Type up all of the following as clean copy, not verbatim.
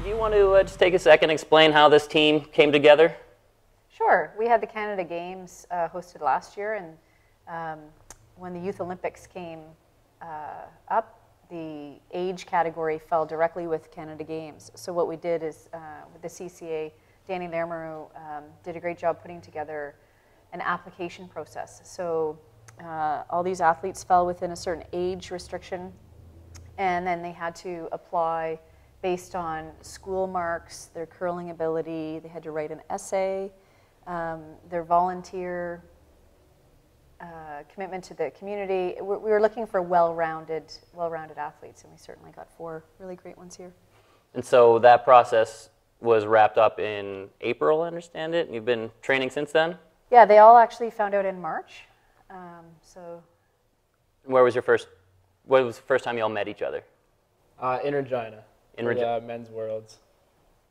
do you want to just take a second and explain how this team came together? Sure. We had the Canada Games hosted last year, and when the Youth Olympics came up, the age category fell directly with Canada Games. So what we did is, with the CCA, Danny Lermaru did a great job putting together an application process. So all these athletes fell within a certain age restriction, and then they had to apply based on school marks, their curling ability. They had to write an essay, their volunteer commitment to the community. We were looking for well-rounded athletes, and we certainly got 4 really great ones here. And so that process was wrapped up in April, I understand it, and you've been training since then? Yeah, they all actually found out in March. What was the first time you all met each other? In Regina. In Regina. Men's Worlds.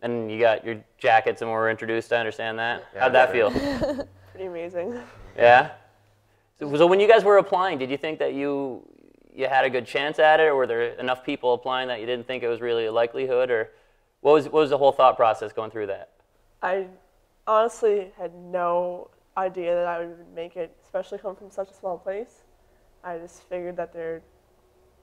And you got your jackets and were introduced, I understand that. Yeah, How'd that feel? Pretty amazing. Yeah? So when you guys were applying, did you think that you had a good chance at it, or were there enough people applying that you didn't think it was really a likelihood, or what was the whole thought process going through that? I honestly had no idea that I would make it, especially coming from such a small place. I just figured that there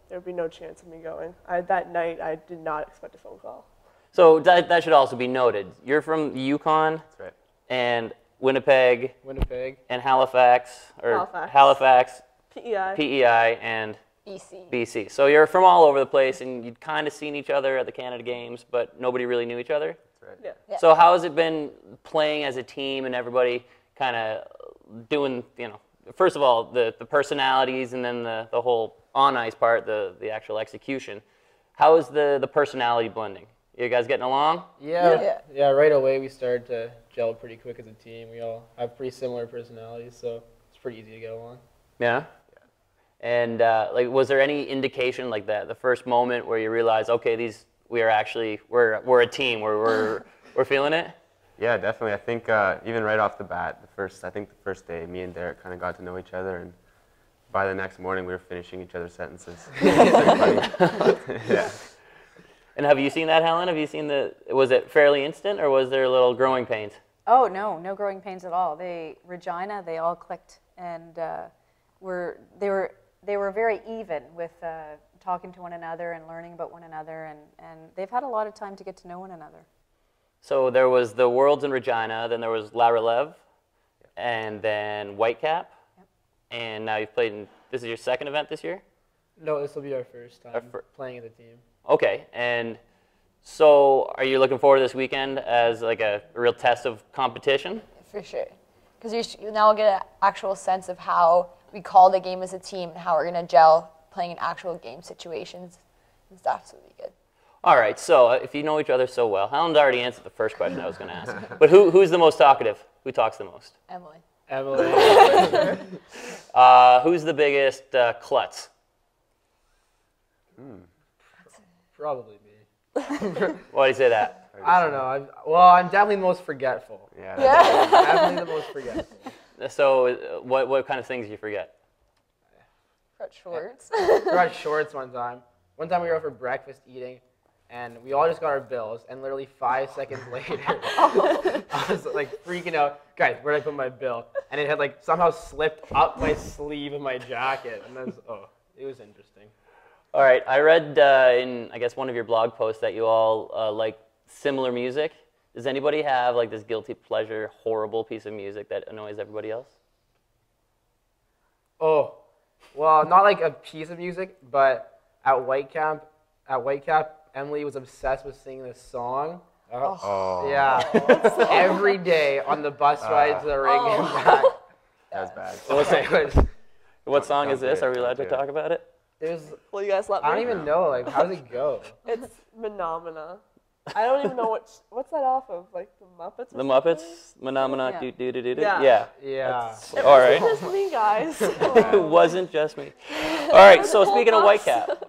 would be no chance of me going. That night, I did not expect a phone call. So that should also be noted. You're from Yukon. That's right. And Winnipeg. And Halifax. PEI, and BC. So you're from all over the place, and you'd kind of seen each other at the Canada Games, but nobody really knew each other? That's right. Yeah. So how has it been playing as a team and everybody kind of doing, first of all, the personalities, and then the whole on-ice part, the actual execution. How is the personality blending? You guys getting along? Yeah, right away we started to gel pretty quick as a team. We all have pretty similar personalities, so it's pretty easy to get along. Yeah? And was there any indication like that, the first moment where you realize, okay, we're a team, we're feeling it? Yeah, definitely. I think even right off the bat, the first day, me and Derek kind of got to know each other, and by the next morning, we were finishing each other's sentences. Yeah. And have you seen that, Helen? Have you seen was it fairly instant, or was there a little growing pains? Oh, no growing pains at all. Regina, they all clicked, and they were very even with talking to one another and learning about one another, and they've had a lot of time to get to know one another. So there was the Worlds in Regina, then there was La Relève, and then Whitecap, and now you've played this is your second event this year? No, this will be our first time playing as a team. Okay, and so are you looking forward to this weekend as like a real test of competition? For sure, because you now get an actual sense of how we call the game as a team and how we're going to gel playing in actual game situations and stuff, so it'll be good. All right, so if you know each other so well, Helen's already answered the first question I was going to ask, but who's the most talkative? Who talks the most? Emily. Who's the biggest klutz? Probably me. Why do you say that? I don't know. I'm definitely the most forgetful. Yeah. Definitely the most forgetful. So what kind of things do you forget? Forgot shorts. Forgot shorts one time. One time we were out for breakfast eating, and we all just got our bills, and literally 5 seconds later, I was like freaking out. Guys, where did I put my bill? And it had like somehow slipped up my sleeve of my jacket, and it was interesting. All right, I read in, I guess, one of your blog posts that you all like similar music. Does anybody have like this guilty pleasure, horrible piece of music that annoys everybody else? Oh, well, not like a piece of music, but at Whitecap, Emily was obsessed with singing this song. Oh. Yeah, every day on the bus ride to the ring and back. That was bad. What song is this? Are we allowed to talk about it? Will you guys let me? I don't even know. Like, how does it go? It's Phenomena. I don't even know what's that off of? Like the Muppets? The Muppets? Phenomena. Yeah. Yeah. All right. It wasn't just me, guys. It wasn't just me. All right. So speaking of Whitecap,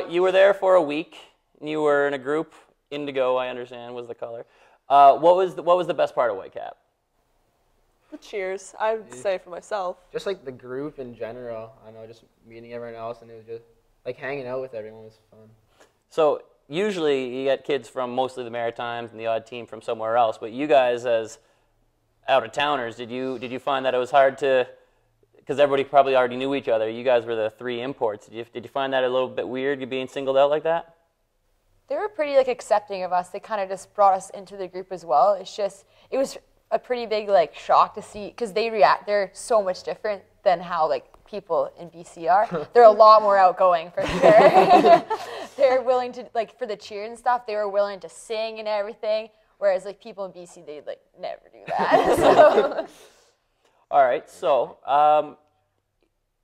you were there for a week. You were in a group. Indigo, I understand, was the color. What was the best part of Whitecap? The cheers, I would say for myself. Just like the group in general. I know, just meeting everyone else, and it was just like hanging out with everyone was fun. So usually you get kids from mostly the Maritimes and the odd team from somewhere else, but you guys as out-of-towners, did you find that it was hard to, because everybody probably already knew each other, you guys were the 3 imports, did you find that a little bit weird, you being singled out like that? They were pretty like accepting of us. They kind of just brought us into the group as well. It was a pretty big like shock to see, because they're so much different than how like people in BC are. They're a lot more outgoing for sure. They're willing to, like, for the cheer and stuff, they were willing to sing and everything, whereas like people in BC, they'd like never do that. So. All right, so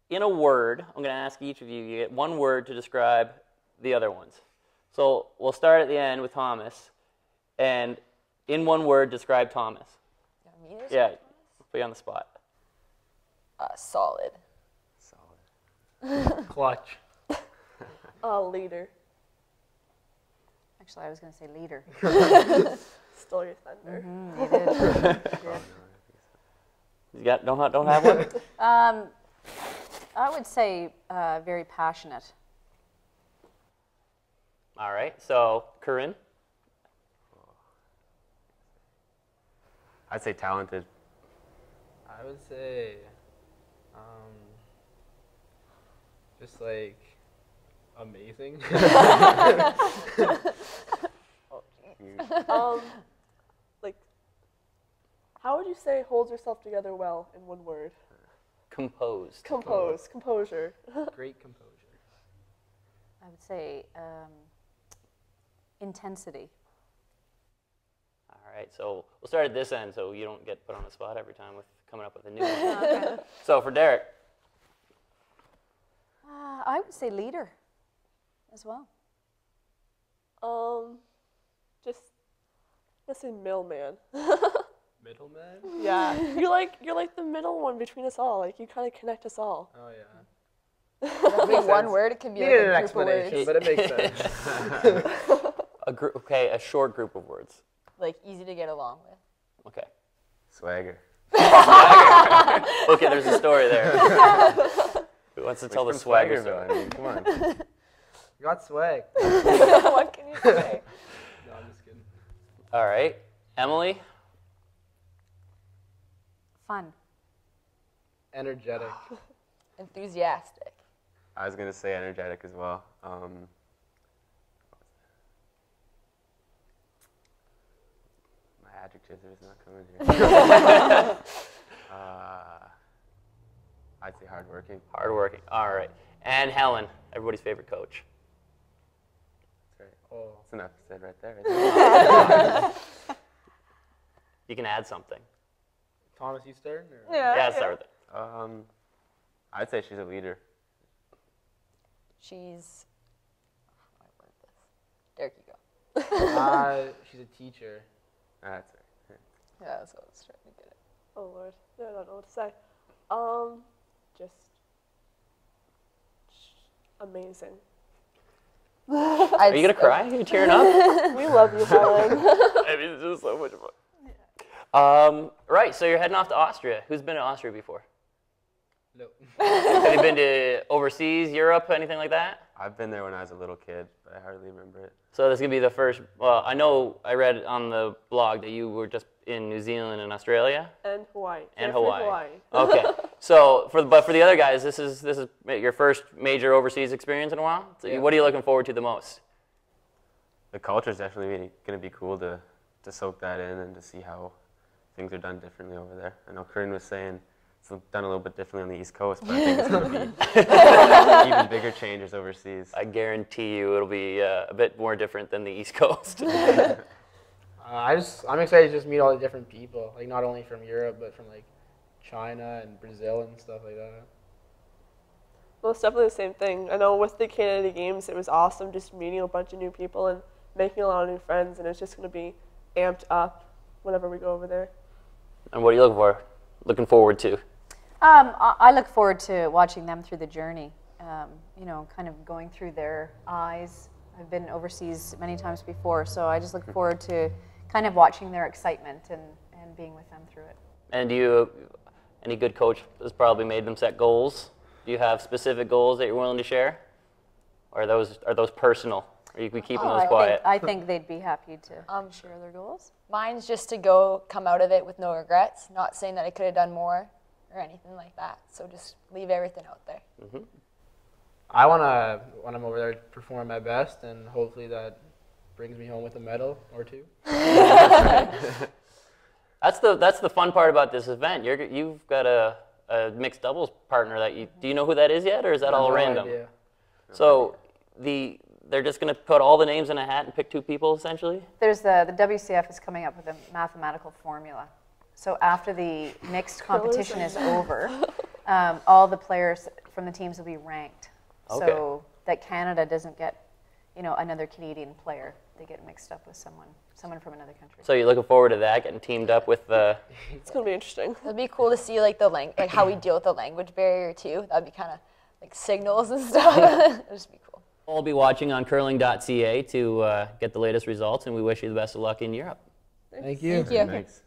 in a word, I'm going to ask each of you, you get one word to describe the other ones. So we'll start at the end with Thomas, and in one word, describe Thomas. Yeah, put you on the spot. Solid. Clutch. Leader. Actually, I was going to say leader. Stole your thunder. You did. You don't have one? I would say very passionate. All right, so Corryn? I'd say talented. I would say, just like amazing. Like, how would you say holds yourself together well in one word? Composed. Composure. Great composure. I would say intensity. All right, so we'll start at this end so you don't get put on the spot every time with coming up with a new one. Okay. So for Derek? I would say leader as well. Just, let's say middleman. Middleman? Yeah, you're like the middle one between us all. Like, you kind of connect us all. Oh, yeah. Definitely one word. It can be like Needed an a group of explanation, words. but it makes sense. A short group of words. Like easy to get along with. Okay. Swagger. Okay, there's a story there. Who wants to tell the swagger story? I mean, come on. You got swag. What can you say? No, I'm just kidding. All right, Emily? Fun. Energetic. Enthusiastic. I was gonna say energetic as well. My adjectives are just not coming here. I'd say hardworking. Hardworking. All right. And Helen, everybody's favorite coach. That's right. Oh. That's enough said right there. Isn't it? You can add something. Thomas, you starting? Or? Yeah, start with it. I'd say she's a leader. She's. How do I word this? Derek, you go. She's a teacher. That's right. Yeah, that's what I was trying to get it. Oh Lord, I don't know what to say. Just amazing. Are you gonna cry? Are you tearing up? We love you, Helen. I mean, it's just so much fun. Right, so you're heading off to Austria. Who's been to Austria before? No. Have you been to overseas, Europe, anything like that? I've been there when I was a little kid, but I hardly remember it. So this is gonna be the first. Well, I know I read on the blog that you were just in New Zealand and Australia. And Hawaii. And Definitely Hawaii. Okay. So for the other guys, this is your first major overseas experience in a while. So Yeah. what are you looking forward to the most? The culture is definitely going to be cool to soak that in and to see how things are done differently over there. I know Corryn was saying it's done a little bit differently on the East Coast, but I think it's going to be even bigger changes overseas. I guarantee you it'll be a bit more different than the East Coast. I'm excited to just meet all the different people, like not only from Europe, but from like China and Brazil and stuff like that. Well, it's definitely the same thing. I know with the Canada Games, it was awesome just meeting a bunch of new people and making a lot of new friends, and it's just going to be amped up whenever we go over there. And what are you looking forward to? I look forward to watching them through the journey, kind of going through their eyes. I've been overseas many times before, so I just look forward to kind of watching their excitement and being with them through it. And any good coach has probably made them set goals? Do you have specific goals that you're willing to share? Or are those personal? Or you could be keeping those quiet? I think they'd be happy to Share their goals. Mine's just to come out of it with no regrets. Not saying that I could have done more or anything like that. So just leave everything out there. Mm-hmm. I wanna when I'm over there perform my best, and hopefully that brings me home with a medal or two. That's the fun part about this event. You've got a mixed doubles partner do you know who that is yet, or is that all No random? idea. So they're just going to put all the names in a hat and pick 2 people essentially? There's the WCF is coming up with a mathematical formula. So after the mixed competition is over, all the players from the teams will be ranked. Okay. So that Canada doesn't get, another Canadian player. They get mixed up with someone from another country. So you're looking forward to that, getting teamed up with the... It's gonna be interesting. It'd be cool to see like how we deal with the language barrier too. That'd be kind of like signals and stuff. It'd just be cool. We'll be watching on curling.ca to get the latest results, and we wish you the best of luck in Europe. Thank you. Thank you. Thanks.